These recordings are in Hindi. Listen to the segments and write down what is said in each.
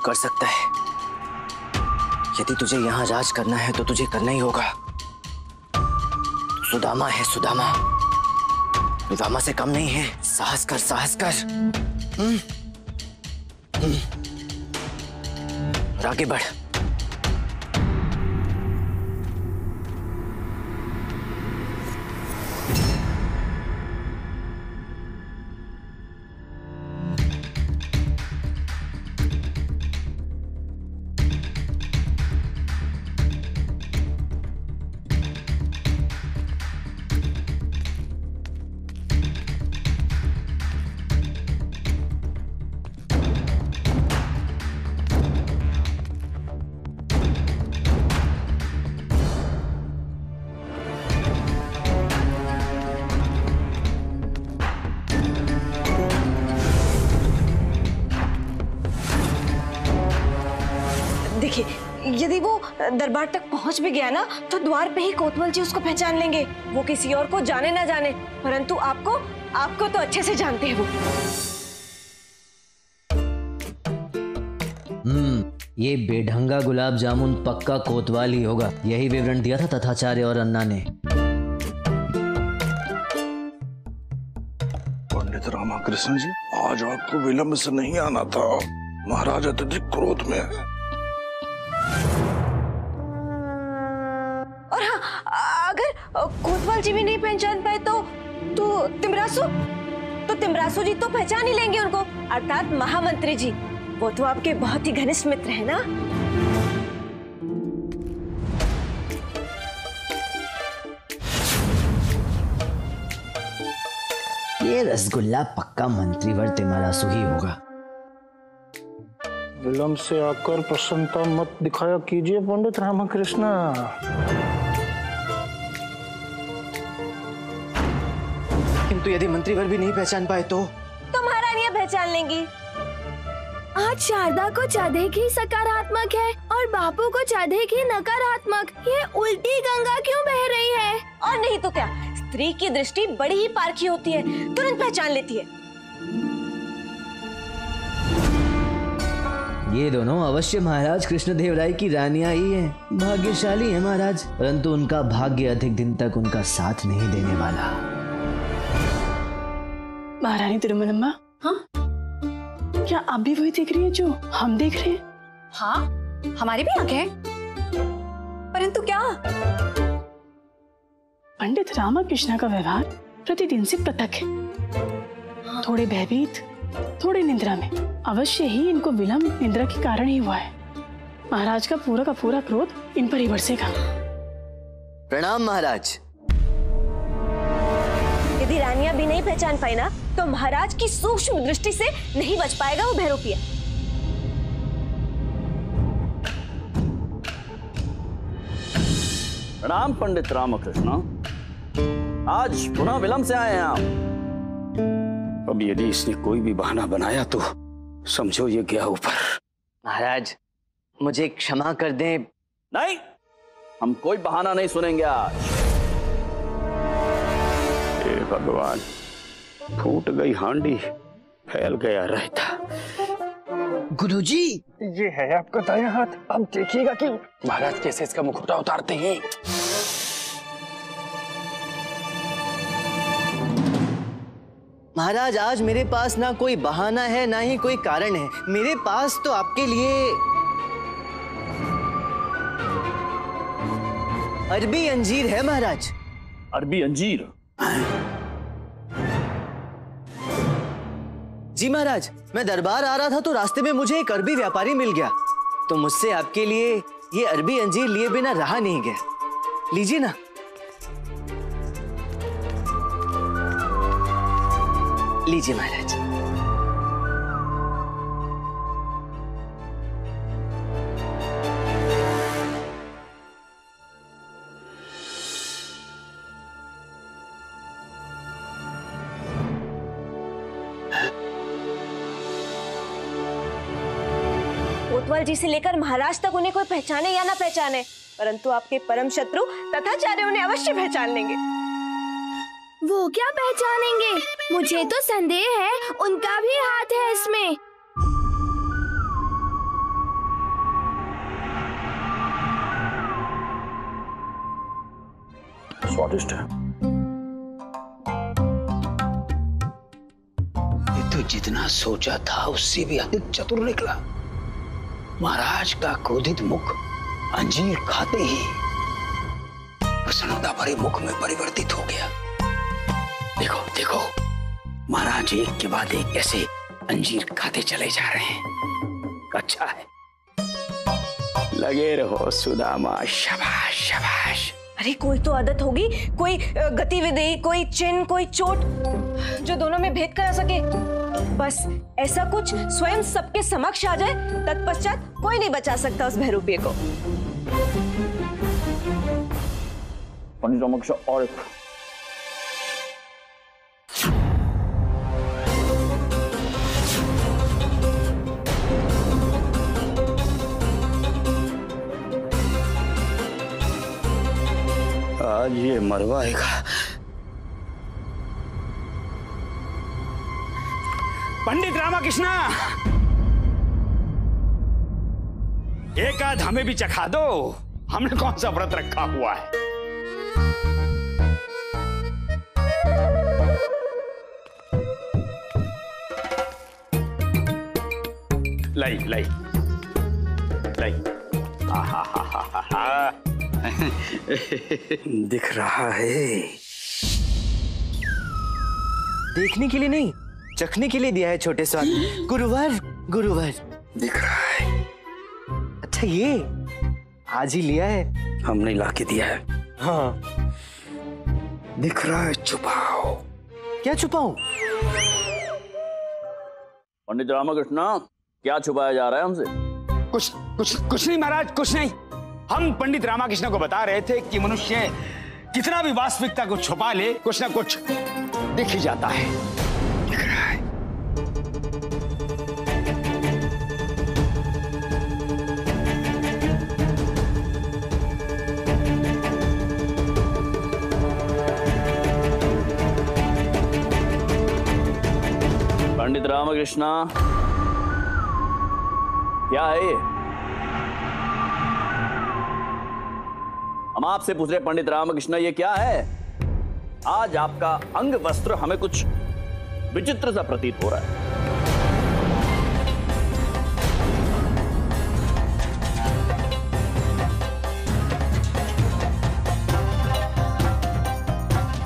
कर सकता है। यदि तुझे यहाँ राज करना है तो तुझे करना ही होगा। सुदामा है, सुदामा, सुदामा से कम नहीं है। साहस कर, साहस कर। और आगे बढ़। देखिए, यदि वो दरबार तक पहुंच भी गया ना तो द्वार पे ही कोतवाल जी उसको पहचान लेंगे। वो किसी और को जाने ना जाने, परंतु आपको तो अच्छे से जानते हैं वो। ये बेढंगा गुलाब जामुन पक्का कोतवाल ही होगा। यही विवरण दिया था तथाचार्य और अन्ना ने। पंडित रामकृष्ण जी, आज आपको विलंब से नहीं आना था। महाराज अत्यधिक क्रोध में है। और हाँ, अगर कोतवाल जी भी नहीं पहचान पाए तो तिमरासु जी तो पहचान ही लेंगे उनको, अर्थात महामंत्री जी। वो तो आपके बहुत ही घनिष्ठ मित्र हैं ना। ये रसगुल्ला पक्का मंत्रीवर तिमरासु ही होगा। विलंब से आकर प्रसन्नता मत दिखाया कीजिए पंडित रामकृष्ण। किंतु यदि मंत्रीवर भी नहीं पहचान पाए तो महारानियां पहचान लेंगी। आज शारदा को चादेगी सकारात्मक है और बापू को चादेगी नकारात्मक। ये उल्टी गंगा क्यों बह रही है? और नहीं तो क्या, स्त्री की दृष्टि बड़ी ही पारखी होती है, तुरंत पहचान लेती है। ये दोनों अवश्य महाराज कृष्णदेव राय की रानियां ही हैं। भाग्यशाली है महाराज, परंतु उनका भाग्य अधिक दिन तक उनका साथ नहीं देने वाला। महारानी तिरुमलम्मा, हाँ, क्या आप भी वही देख रही है जो हम देख रहे हैं? हाँ, हमारी भी आंखें हैं, परंतु क्या? पंडित रामकृष्ण का व्यवहार प्रतिदिन से पृथक है। थोड़े भयभीत, थोड़े निद्रा में। अवश्य ही इनको विलंब निद्रा के कारण ही हुआ है। महाराज का पूरा क्रोध इन पर ही बरसेगा। प्रणाम महाराज। यदि रानियां भी नहीं पहचान पाई ना तो महाराज की सूक्ष्म दृष्टि से नहीं बच पाएगा वो भैरोपिया। प्रणाम पंडित रामकृष्ण, आज पुनः विलंब से आए हैं आप। अब यदि इसने कोई भी बहाना बनाया तो समझो ये गया ऊपर। महाराज, मुझे क्षमा कर दें। नहीं, हम कोई बहाना नहीं सुनेंगे आज। हे भगवान, फूट गई हांडी, फैल गया रायता। गुरुजी, ये है आपका दायां हाथ। अब देखिएगा कि महाराज कैसे इसका मुखौटा उतारते हैं। महाराज, आज मेरे पास ना कोई बहाना है ना ही कोई कारण है। मेरे पास तो आपके लिए अरबी अंजीर है महाराज। अरबी अंजीर? जी महाराज, मैं दरबार आ रहा था तो रास्ते में मुझे एक अरबी व्यापारी मिल गया, तो मुझसे आपके लिए ये अरबी अंजीर लिए बिना रहा नहीं गया। लीजिए ना। लीजिए महाराज। कोतवाल जी से लेकर महाराज तक उन्हें कोई पहचाने या ना पहचाने, परंतु आपके परम शत्रु तथाचार्य उन्हें अवश्य पहचान लेंगे। वो क्या पहचानेंगे? मुझे तो संदेह है उनका भी हाथ है इसमें। स्वादिष्ट है। ये तो जितना सोचा था उससे भी अधिक चतुर निकला। महाराज का क्रोधित मुख अंजीर खाते ही प्रसन्नता भरे मुख में परिवर्तित हो गया। देखो देखो, महाराज एक के बाद एक ऐसे अंजीर खाते चले जा रहे हैं। अच्छा है, लगे रहो सुदामा, शाबाश शाबाश। अरे कोई तो आदत होगी, कोई गतिविधि, कोई चिन्ह, कोई चोट जो दोनों में भेद करा सके। बस ऐसा कुछ स्वयं सबके समक्ष आ जाए, तत्पश्चात कोई नहीं बचा सकता उस बहरूपिये को। पंडित रामकृष्ण और एक आज ये मरवाएगा। पंडित रामकृष्ण, एक आध हमें भी चखा दो। हमने कौन सा व्रत रखा हुआ है। लाई लाई लाई। दिख रहा है। देखने के लिए नहीं, चखने के लिए दिया है छोटे स्वाद। गुरुवार गुरुवार दिख रहा है। अच्छा, ये आज ही लिया है? हमने लाके दिया है। हाँ। दिख रहा है, छुपाओ। क्या छुपाऊं? पंडित रामकृष्ण, क्या छुपाया जा रहा है हमसे? कुछ नहीं महाराज, कुछ नहीं। हम पंडित रामकृष्ण को बता रहे थे कि मनुष्य कितना भी वास्तविकता को छुपा ले, कुछ ना कुछ दिख ही जाता है। दिख रहा है। पंडित रामकृष्ण, क्या है ये? हम आपसे पूछ रहे पंडित रामकृष्ण, ये क्या है? आज आपका अंग वस्त्र हमें कुछ विचित्र सा प्रतीत हो रहा है।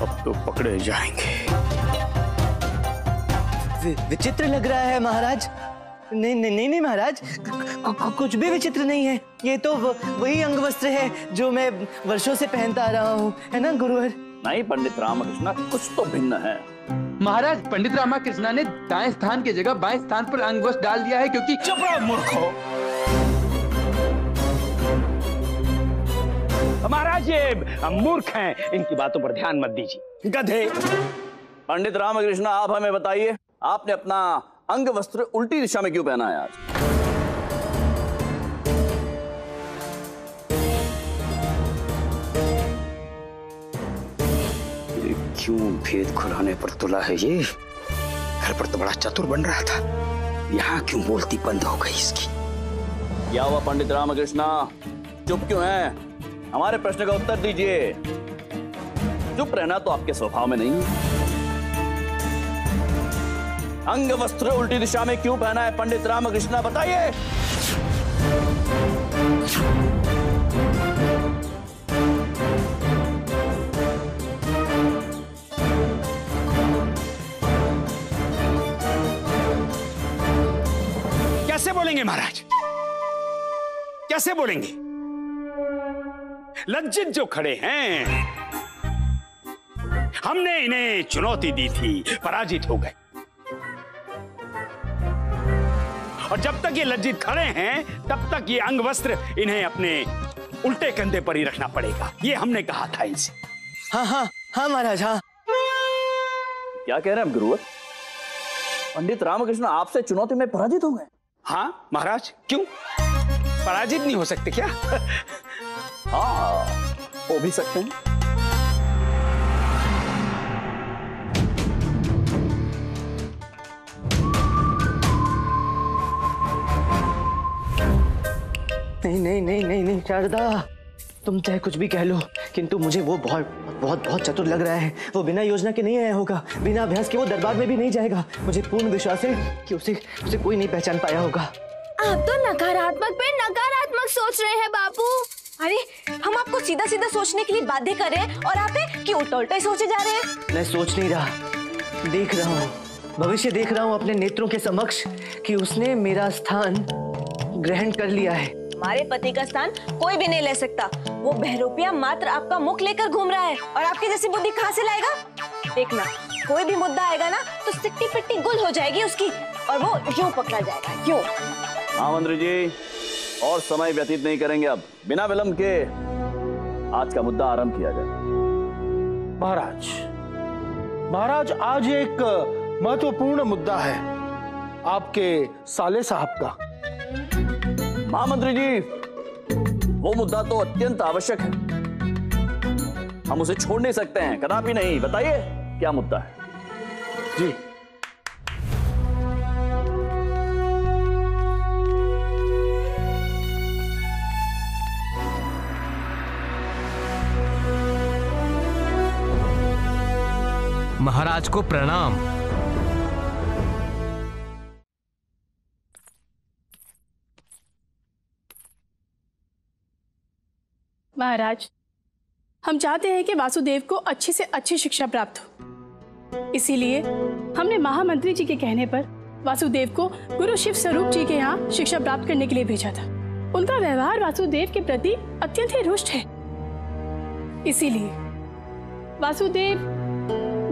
अब तो पकड़े जाएंगे। विचित्र लग रहा है महाराज। नहीं नहीं नहीं नहीं महाराज, कुछ भी विचित्र नहीं है। ये तो वही अंग वस्त्र है जो मैं वर्षों से पहनता आ रहा हूँ, है ना गुरुवर? नहीं पंडित रामकृष्ण, कुछ तो भिन्न है। महाराज, पंडित रामकृष्ण ने दाएं स्थान की जगह बाएं स्थान पर अंग वस्त्र डाल दिया है, क्योंकि चुप रहो मूर्खो। महाराज ये मूर्ख हैं, इनकी बातों पर ध्यान मत दीजिए, गधे। पंडित रामकृष्ण, आप हमें बताइए, आपने अपना अंग वस्त्र उल्टी दिशा में क्यों पहना है आज? क्यों भेद खुलाने पर तुला है ये? घर पर तो बड़ा चतुर बन रहा था, यहाँ क्यों बोलती बंद हो गई इसकी? क्या हुआ पंडित रामकृष्ण, चुप क्यों हैं? हमारे प्रश्न का उत्तर दीजिए। चुप रहना तो आपके स्वभाव में नहीं है। अंग वस्त्र उल्टी दिशा में क्यों पहना है पंडित रामकृष्ण, बताइए। कैसे बोलेंगे महाराज, कैसे बोलेंगे? लज्जित जो खड़े हैं, हमने इन्हें चुनौती दी थी, पराजित हो गए। और जब तक ये लज्जित खड़े हैं, तब तक ये अंग वस्त्र इन्हें अपने उल्टे कंधे पर ही रखना पड़ेगा, ये हमने कहा था इनसे। हाँ हाँ हाँ महाराज, हाँ। क्या कह रहे हैं गुरुवर? पंडित रामकृष्ण आपसे चुनौती में पराजित हो गए? हाँ महाराज, क्यों पराजित नहीं हो सकते क्या? हाँ, हो भी सकते हैं। नहीं नहीं नहीं नहीं नहीं शारदा, तुम चाहे कुछ भी कह लो, किंतु मुझे वो बहुत बहुत बहुत चतुर लग रहा है। वो बिना योजना के नहीं आया होगा, बिना अभ्यास के वो दरबार में भी नहीं जाएगा। मुझे पूर्ण विश्वास है कि उसे कोई नहीं पहचान पाया होगा। आप तो नकारात्मक पे नकारात्मक सोच रहे हैं बापू। अरे हम आपको सीधा सीधा सोचने के लिए बाध्य कर रहे हैं और आप है कि उल्टा उल्टा ही सोचे जा रहे हैं। मैं सोच नहीं रहा, देख रहा हूँ, भविष्य देख रहा हूँ अपने नेत्रों के समक्ष कि उसने मेरा स्थान ग्रहण कर लिया है। हमारे पति का स्थान कोई भी नहीं ले सकता। वो बहरूपिया मात्र आपका मुख लेकर घूम रहा है और आपकी जैसी बुद्धि कहाँ से लाएगा? देखना, कोई भी मुद्दा आएगा ना तो सिट्टी पिट्टी गुल हो जाएगी उसकी और वो यूं पकड़ा जाएगा, यूं। हाँ मंत्री जी, और समय व्यतीत नहीं करेंगे, अब बिना विलंब के आज का मुद्दा आरंभ किया जाए। महाराज, आज एक महत्वपूर्ण मुद्दा है आपके साले साहब का। महामंत्री जी, वो मुद्दा तो अत्यंत आवश्यक है, हम उसे छोड़ नहीं सकते हैं, कदापि नहीं। बताइए क्या मुद्दा है? जी, महाराज को प्रणाम। महाराज, हम चाहते हैं कि वासुदेव को अच्छी से अच्छी शिक्षा प्राप्त हो, इसीलिए हमने महामंत्री जी के कहने पर वासुदेव को गुरु शिव स्वरूप जी के यहाँ शिक्षा प्राप्त करने के लिए भेजा था। उनका व्यवहार वासुदेव के प्रति अत्यंत ही रुष्ट है, इसीलिए वासुदेव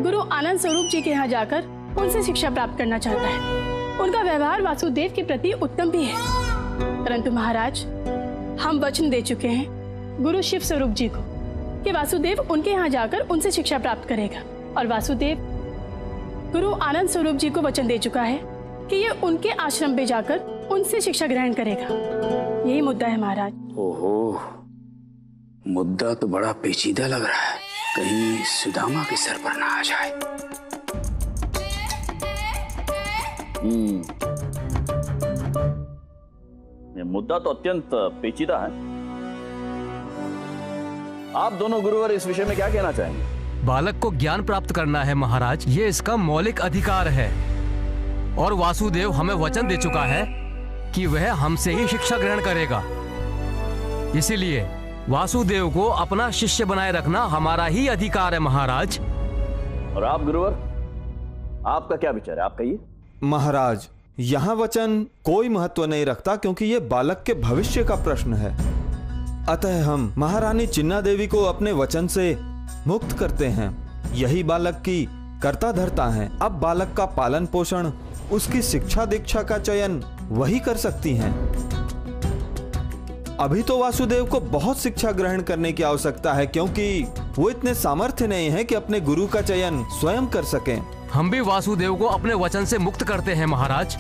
गुरु आनंद स्वरूप जी के यहाँ जाकर उनसे शिक्षा प्राप्त करना चाहता है। उनका व्यवहार वासुदेव के प्रति उत्तम भी है, परंतु महाराज, हम वचन दे चुके हैं गुरु शिव स्वरूप जी को कि वासुदेव उनके यहाँ जाकर उनसे शिक्षा प्राप्त करेगा, और वासुदेव गुरु आनंद स्वरूप जी को वचन दे चुका है कि ये उनके आश्रम में जाकर उनसे शिक्षा ग्रहण करेगा। यही मुद्दा है महाराज। ओहो, मुद्दा तो बड़ा पेचीदा लग रहा है, कहीं सुदामा के सर पर ना आ जाए। ये मुद्दा तो अत्यंत पेचीदा है। आप दोनों गुरुवर इस विषय में क्या कहना चाहेंगे? बालक को ज्ञान प्राप्त करना है महाराज, ये इसका मौलिक अधिकार है, और वासुदेव हमें वचन दे चुका है कि वह हमसे ही शिक्षा ग्रहण करेगा। इसीलिए वासुदेव को अपना शिष्य बनाए रखना हमारा ही अधिकार है महाराज। और आप गुरुवर, आपका क्या विचार है? आप कहिए। महाराज, यहाँ वचन कोई महत्व नहीं रखता, क्योंकि ये बालक के भविष्य का प्रश्न है। अतः हम महारानी चिन्ना देवी को अपने वचन से मुक्त करते हैं। यही बालक की कर्ता धर्ता है। अब बालक का पालन पोषण, उसकी शिक्षा दीक्षा का चयन वही कर सकती हैं। अभी तो वासुदेव को बहुत शिक्षा ग्रहण करने की आवश्यकता है, क्योंकि वो इतने सामर्थ्य नहीं है कि अपने गुरु का चयन स्वयं कर सकें। हम भी वासुदेव को अपने वचन से मुक्त करते हैं महाराज,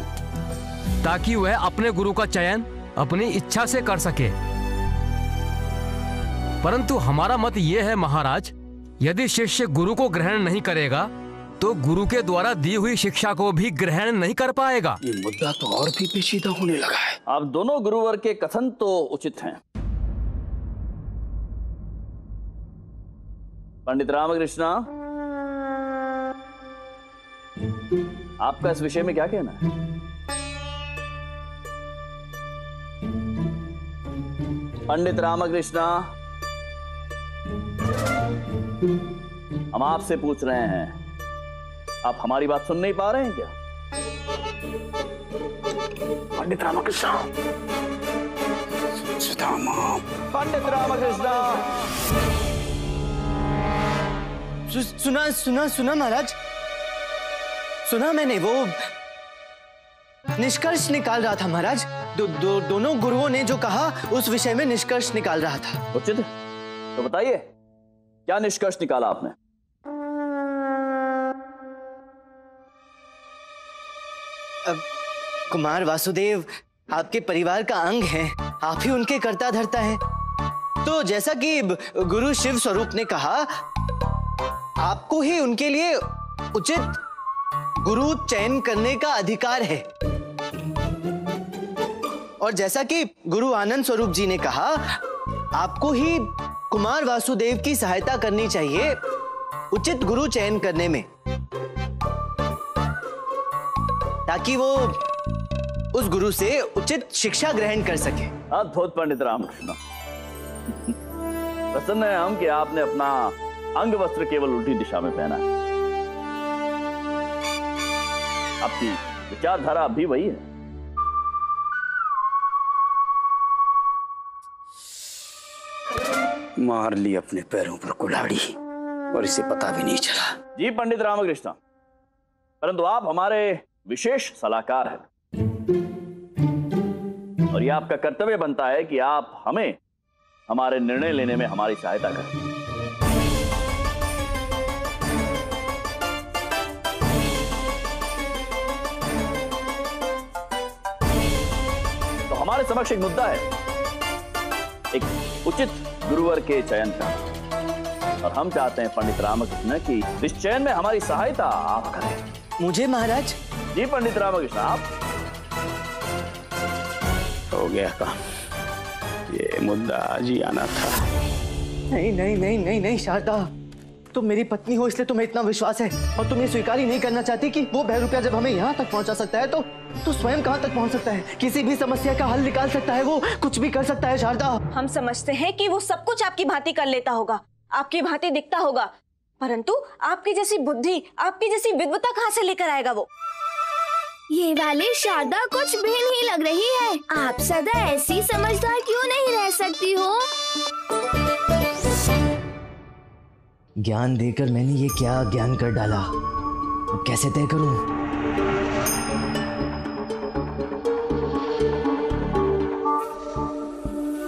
ताकि वह अपने गुरु का चयन अपनी इच्छा से कर सके। परंतु हमारा मत यह है महाराज, यदि शिष्य गुरु को ग्रहण नहीं करेगा तो गुरु के द्वारा दी हुई शिक्षा को भी ग्रहण नहीं कर पाएगा। ये मुद्दा तो और भी पेचीदा होने लगा है। आप दोनों गुरुवर के कथन तो उचित हैं। पंडित रामकृष्ण, आपका इस विषय में क्या कहना है? पंडित रामकृष्ण, हम आपसे पूछ रहे हैं, आप हमारी बात सुन नहीं पा रहे हैं क्या? पंडित रामकृष्ण, सुदामा, पंडित रामकृष्ण। सुना सुना सुना महाराज, सुना मैंने। वो निष्कर्ष निकाल रहा था महाराज। दोनों गुरुओं ने जो कहा उस विषय में निष्कर्ष निकाल रहा था। उचित, तो बताइए क्या निष्कर्ष निकाला आपने? कुमार वासुदेव आपके परिवार का अंग है, आप ही उनके कर्ता धर्ता हैं। तो जैसा कि गुरु शिव स्वरूप ने कहा, आपको ही उनके लिए उचित गुरु चयन करने का अधिकार है। और जैसा कि गुरु आनंद स्वरूप जी ने कहा, आपको ही कुमार वासुदेव की सहायता करनी चाहिए उचित गुरु चयन करने में, ताकि वो उस गुरु से उचित शिक्षा ग्रहण कर सके। अद्भुत पंडित रामकृष्ण। प्रसन्न है हम कि आपने अपना अंग वस्त्र केवल उल्टी दिशा में पहना है। आपकी विचारधारा अब भी वही है। मार ली अपने पैरों पर कुल्हाड़ी और इसे पता भी नहीं चला। जी पंडित रामकृष्ण, परंतु आप हमारे विशेष सलाहकार हैं और यह आपका कर्तव्य बनता है कि आप हमें हमारे निर्णय लेने में हमारी सहायता करें। तो हमारे समक्ष एक मुद्दा है, एक उचित गुरुवर के चयन का, और हम चाहते हैं पंडित रामकृष्ण की इस चयन में हमारी सहायता आप करें। मुझे महाराज? जी पंडित रामकृष्ण, आप। हो गया काम, ये मुद्दा आज ही आना था। नहीं नहीं नहीं नहीं नहीं शारदा, तुम मेरी पत्नी हो इसलिए तुम्हें इतना विश्वास है और तुम ये स्वीकार ही नहीं करना चाहती कि वो बहरूपिया जब हमें यहाँ तक पहुँचा सकता है तो स्वयं कहाँ तक पहुँच सकता है, किसी भी समस्या का हल निकाल सकता है, वो कुछ भी कर सकता है। शारदा, हम समझते हैं कि वो सब कुछ आपकी भांति कर लेता होगा, आपकी भांति दिखता होगा, परंतु आपकी जैसी बुद्धि, आपकी जैसी विद्वता कहाँ से लेकर आएगा वो? ये वाली शारदा कुछ भी नहीं लग रही है। आप सदा ऐसी समझदार क्यों नहीं रह सकती हो? ज्ञान देकर मैंने ये क्या ज्ञान कर डाला, अब कैसे तय करूं?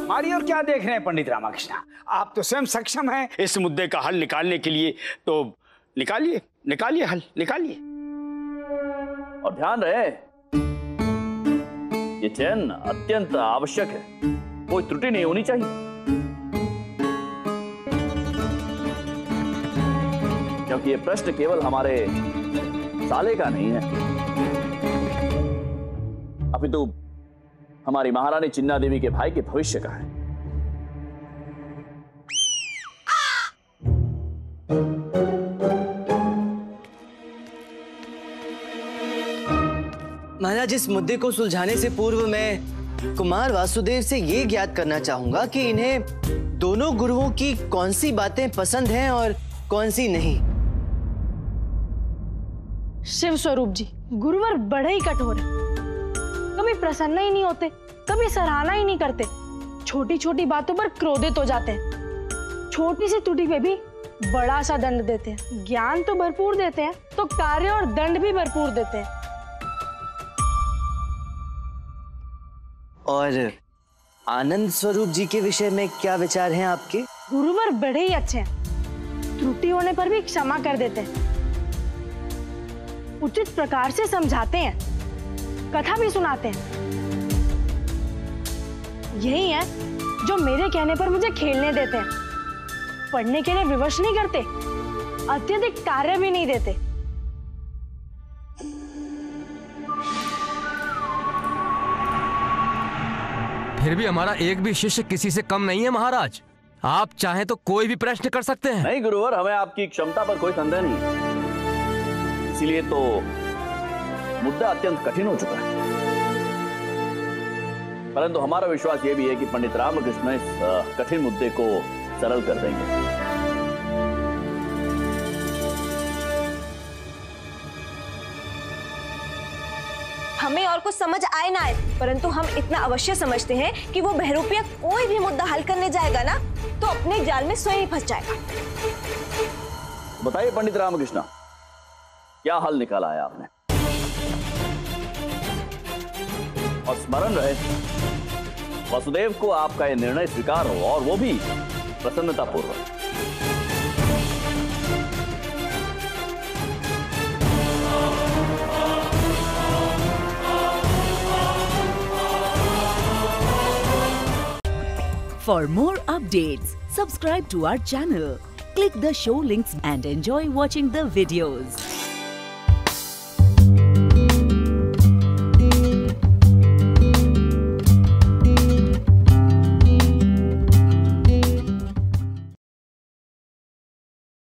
हमारी और क्या देख रहे हैं पंडित रामकृष्ण? आप तो स्वयं सक्षम हैं इस मुद्दे का हल निकालने के लिए, तो निकालिए, निकालिए हल, निकालिए। और ध्यान रहे, ये चयन अत्यंत आवश्यक है, कोई त्रुटि नहीं होनी चाहिए, क्योंकि ये प्रश्न केवल हमारे साले का नहीं है, अपितु हमारी महारानी चिन्ना देवी के भाई के भविष्य का है। महाराज, इस मुद्दे को सुलझाने से पूर्व मैं कुमार वासुदेव से ये ज्ञात करना चाहूंगा कि इन्हें दोनों गुरुओं की कौन सी बातें पसंद हैं और कौन सी नहीं। शिव स्वरूप जी, गुरुवर बड़े ही कठोर हैं। कभी प्रसन्न ही नहीं होते, कभी सराहना ही नहीं करते, छोटी छोटी बातों पर क्रोधित हो जाते हैं, छोटी सी त्रुटि पे भी बड़ा सा दंड देते हैं। ज्ञान तो भरपूर देते हैं, तो कार्य और दंड भी भरपूर देते हैं। और आनंद स्वरूप जी के विषय में क्या विचार हैं आपके? गुरुवर बड़े ही अच्छे हैं, त्रुटि होने पर भी क्षमा कर देते हैं, उचित प्रकार से समझाते हैं, कथा भी सुनाते हैं। यही है जो मेरे कहने पर मुझे खेलने देते हैं, पढ़ने के लिए विवश नहीं करते, अत्यधिक कार्य भी नहीं देते। फिर भी हमारा एक भी शिष्य किसी से कम नहीं है महाराज, आप चाहें तो कोई भी प्रश्न कर सकते हैं। नहीं गुरुवर, हमें आपकी क्षमता पर कोई संदेह नहीं है, इसीलिए तो मुद्दा अत्यंत कठिन हो चुका है, परंतु हमारा विश्वास यह भी है कि पंडित रामकृष्ण इस कठिन मुद्दे को सरल कर देंगे। हमें और कुछ समझ आए ना आए, परंतु हम इतना अवश्य समझते हैं कि वो बहरूपिया कोई भी मुद्दा हल करने जाएगा ना तो अपने जाल में स्वयं ही फंस जाएगा। बताइए पंडित रामकृष्ण, क्या हल निकाला है आपने? और स्मरण रहे, वासुदेव को आपका यह निर्णय स्वीकार हो, और वो भी प्रसन्नता पूर्वक। For more updates, subscribe to our channel, click the show links and enjoy watching the videos.